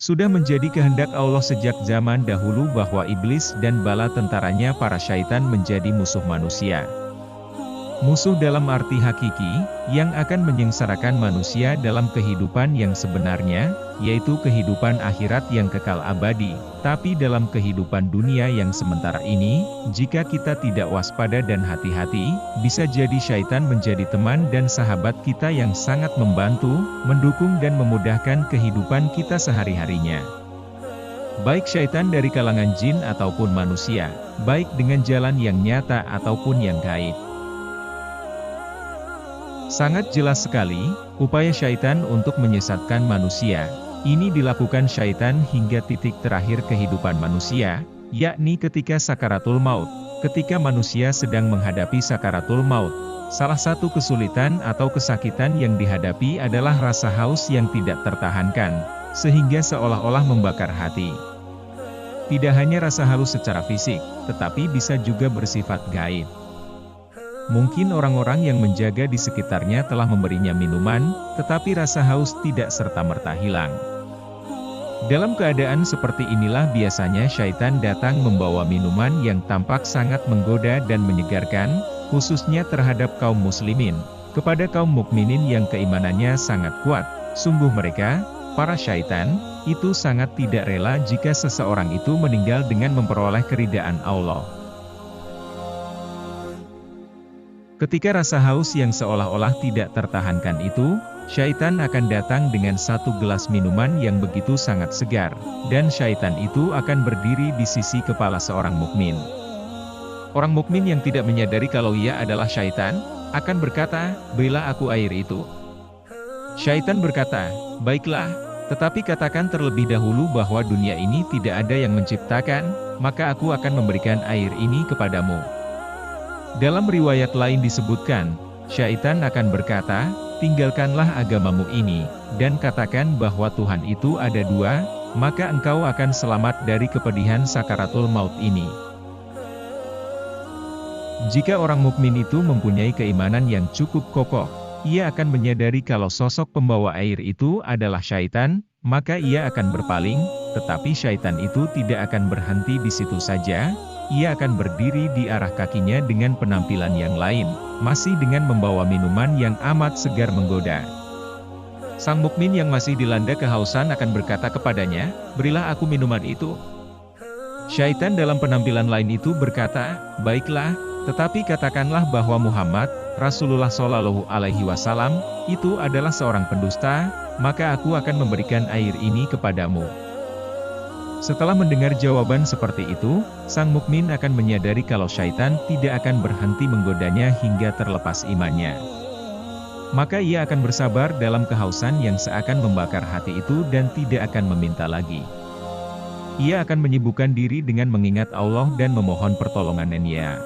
Sudah menjadi kehendak Allah sejak zaman dahulu bahwa iblis dan bala tentaranya para syaitan menjadi musuh manusia. Musuh dalam arti hakiki, yang akan menyengsarakan manusia dalam kehidupan yang sebenarnya, yaitu kehidupan akhirat yang kekal abadi. Tapi dalam kehidupan dunia yang sementara ini, jika kita tidak waspada dan hati-hati, bisa jadi syaitan menjadi teman dan sahabat kita yang sangat membantu, mendukung dan memudahkan kehidupan kita sehari-harinya. Baik syaitan dari kalangan jin ataupun manusia, baik dengan jalan yang nyata ataupun yang gaib. Sangat jelas sekali, upaya syaitan untuk menyesatkan manusia. Ini dilakukan syaitan hingga titik terakhir kehidupan manusia, yakni ketika sakaratul maut. Ketika manusia sedang menghadapi sakaratul maut, salah satu kesulitan atau kesakitan yang dihadapi adalah rasa haus yang tidak tertahankan, sehingga seolah-olah membakar hati. Tidak hanya rasa haus secara fisik, tetapi bisa juga bersifat gaib. Mungkin orang-orang yang menjaga di sekitarnya telah memberinya minuman, tetapi rasa haus tidak serta-merta hilang. Dalam keadaan seperti inilah biasanya syaitan datang membawa minuman yang tampak sangat menggoda dan menyegarkan, khususnya terhadap kaum muslimin, kepada kaum mukminin yang keimanannya sangat kuat. Sungguh mereka, para syaitan, itu sangat tidak rela jika seseorang itu meninggal dengan memperoleh keridaan Allah. Ketika rasa haus yang seolah-olah tidak tertahankan itu, syaitan akan datang dengan satu gelas minuman yang begitu sangat segar, dan syaitan itu akan berdiri di sisi kepala seorang mukmin. Orang mukmin yang tidak menyadari kalau ia adalah syaitan, akan berkata, "Berilah aku air itu." Syaitan berkata, "Baiklah, tetapi katakan terlebih dahulu bahwa dunia ini tidak ada yang menciptakan, maka aku akan memberikan air ini kepadamu." Dalam riwayat lain disebutkan, syaitan akan berkata, "Tinggalkanlah agamamu ini, dan katakan bahwa Tuhan itu ada dua, maka engkau akan selamat dari kepedihan sakaratul maut ini." Jika orang mukmin itu mempunyai keimanan yang cukup kokoh, ia akan menyadari kalau sosok pembawa air itu adalah syaitan, maka ia akan berpaling, tetapi syaitan itu tidak akan berhenti di situ saja. Ia akan berdiri di arah kakinya dengan penampilan yang lain, masih dengan membawa minuman yang amat segar menggoda. Sang mukmin yang masih dilanda kehausan akan berkata kepadanya, "Berilah aku minuman itu." Syaitan dalam penampilan lain itu berkata, "Baiklah, tetapi katakanlah bahwa Muhammad, Rasulullah Shallallahu Alaihi Wasallam, itu adalah seorang pendusta, maka aku akan memberikan air ini kepadamu." Setelah mendengar jawaban seperti itu, sang mukmin akan menyadari kalau syaitan tidak akan berhenti menggodanya hingga terlepas imannya. Maka ia akan bersabar dalam kehausan yang seakan membakar hati itu dan tidak akan meminta lagi. Ia akan menyibukkan diri dengan mengingat Allah dan memohon pertolongan-Nya.